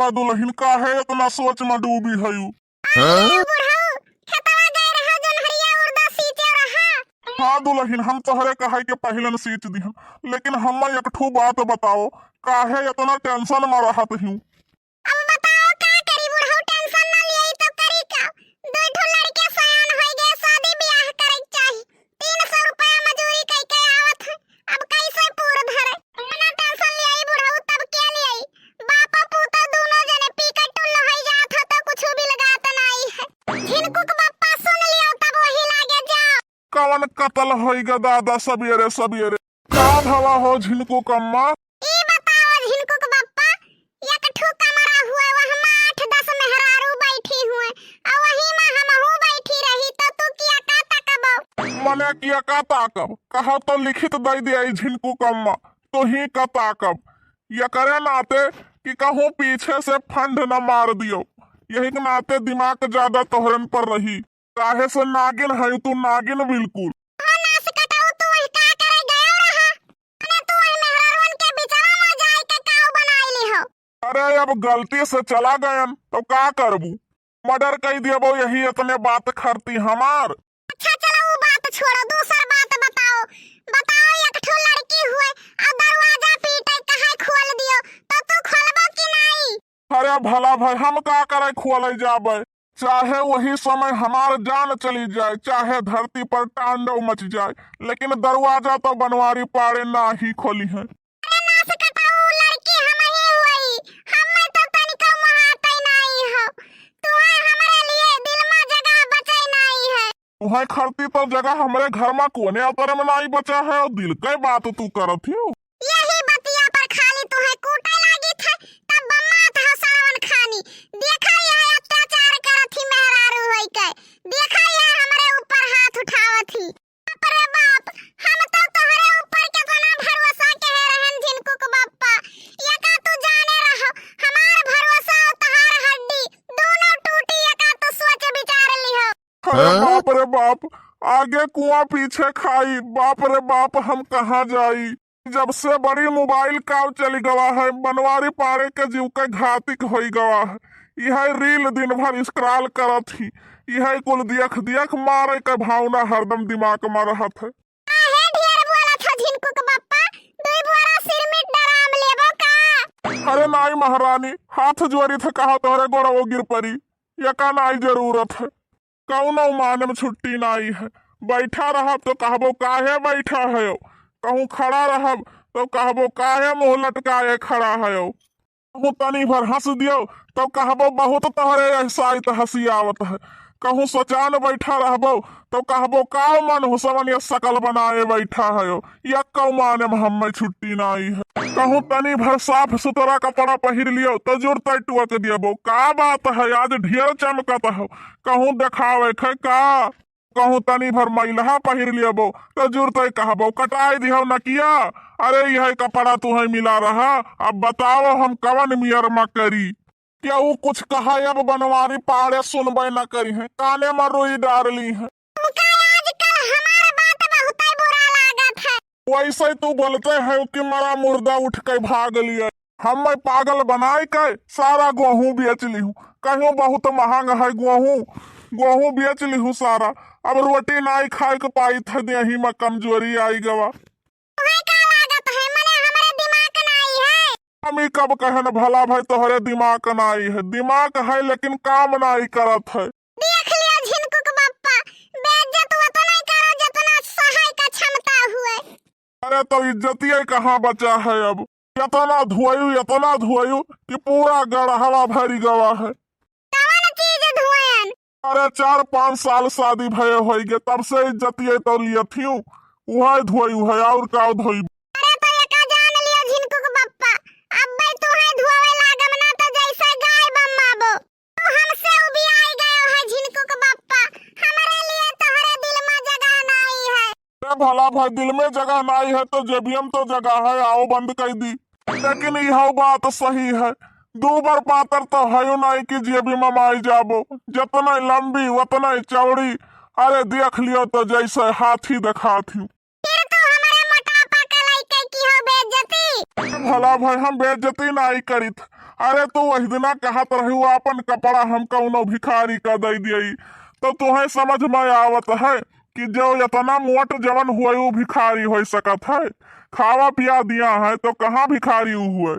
बोला दुल्हन का है इतना सोच में डूबी है यू। हाँ दुल्हन हम तोहरे कहे के पहले न सींच दी, लेकिन हम एक ठू बात बताओ, काहे इतना टेंशन में रहत हूँ। कवन कतल होइगा दादा सबेरे सबेरे, का भवा हो झिनको कम्मा। मने किया का ताकब, कहा तो लिखित दई दिया झिनको कम्मा, तो ही का ताकब। ये करे नाते कि कहूँ पीछे से फंड न मार दियो, यही के नाते दिमाग ज्यादा तोहरन पर रही। काहे से नागिन है तू, नागिन बिल्कुल। अरे अब गलती से चला गयन तो का करबू, मर्डर कही दियो यही इतने बात करती हमार। अच्छा चलो वो बात छोड़ो, दूसरा बात बताओ। एक ठो लड़की हुए और दरवाजा पीटे कहे खोल दियो, तो तू खोलबो कि नहीं? अरे भला भाई हम का करे खोले जाबे, चाहे वही समय हमार जान चली जाए, चाहे धरती पर तांडव मच जाए, लेकिन दरवाजा तो बनवारी पाड़े ना ही खोली है। वहाँ खरती तो जगह हमारे घर में कोने अतर में नहीं बचा है, और दिल के बात तू करत हो। यही बतिया पर खाली तुहे कूटे लागी थे, तब बम्मा था सावन खानी। देखा यह अत्याचार करत थी मेहरारू होई के, देखा यह हमारे ऊपर हाथ उठावत थी। बाप रे बाप, हम तो तोहरे ऊपर कितना भरोसा के रहन झिनकुक बाप्पा, ये का तू जाने रहो, हमार भरोसा और तहार हड्डी दोनों टूटी, ये का तू सोच विचार लिहो। अरे बाप रे बाप, आगे कुआं पीछे खाई, बाप रे बाप हम कहाँ जाई। जब से बड़ी मोबाइल काव चली गवा है, बनवारी पारे के जीव के घातिक हो गवा है। यह रील दिन भर स्क्रॉल करत ही, यह कुल देख देख मारे के भावना हरदम दिमाग में रहत है। अरे नाई महारानी, हाथ जोड़ी थे कहा तोहरे गोड़ो गिर पड़ी, या का नाई जरूरत है, कौनो माने में छुट्टी नहीं है। बैठा रहब तो कहबो काहे बैठा है, कहूँ खड़ा रहब तो कहबो काहे मुँह लटकाए खड़ा है, कहूँ तनी भर हंस दियो तो कहबो बहुत तोहरे एहसाइत हंसी आवत है, कहूँ सोचान बैठा रहबो तो कहबो का मन हुसवन या सकल बनाए बैठा है, या कौ माने में हमें छुट्टी नहीं है। कहूँ तनी भर साफ सुथरा कपड़ा पहिर लियो तो जोर टुअक दियो, का बात है आज ढेर चमकत हो, कहूँ देखावे खे का। कहूँ तनी भर महिला पहिर लियो तो जोर तय कहबो कटाई दियो न किया। अरे यह कपड़ा तुम्हें मिला रहा, अब बताओ हम कवन मियर में करी। क्या वो कुछ कहा अब बनवारी पाड़े सुनबे न करी है, काने में रोई डारली है। वैसे तू बोलते है कि मेरा मुर्दा उठ के भाग लिया, हम मैं पागल बनाए के सारा गेहूं बेच ली हूँ, कहीं बहुत महंगा है गेहूं बेच ली हूँ सारा, अब रोटी नहीं खाए के पाई थे, यही में कमजोरी आई गवा। हमी कब कहे न भला भाई तोहरे दिमाग नहीं है, दिमाग है लेकिन काम नहीं करत है। देख लिया झिनकुक बाप्पा, बेइज्जत वो नहीं करो जितना सहाय का क्षमता हुए। अरे तो इज्जतिये कहाँ बचा है अब, इतना धुआयु कि पूरा गढ़हवा भरी गवा है। कौन चीज धुआयन? अरे 4-5 साल शादी भये हो गए, तब से इज्जतिये तो लिया थी, वह धुआयु है और का धोई। भला भाई दिल में जगह नहीं है तो जेबियम तो जगह है, आओ बंद कर दी, लेकिन यह बात सही है, 2 बार पातर तो है नहीं कि जेबी में माई जाबो, जितना लंबी उतना चौड़ी, अरे देख लियो तो जैसे हाथी दिखा थी। भला भाई हम बेइज्जती नहीं करी, अरे तो वही दिना कहत रही अपन कपड़ा हम कौनो भिखारी का दे दियई, तो तुम्हें समझ में आवत है कि जो इतना मोट जवन हुए वो भिखारी हो सकत है। खावा पिया दिया है तो कहाँ भिखारी हुए।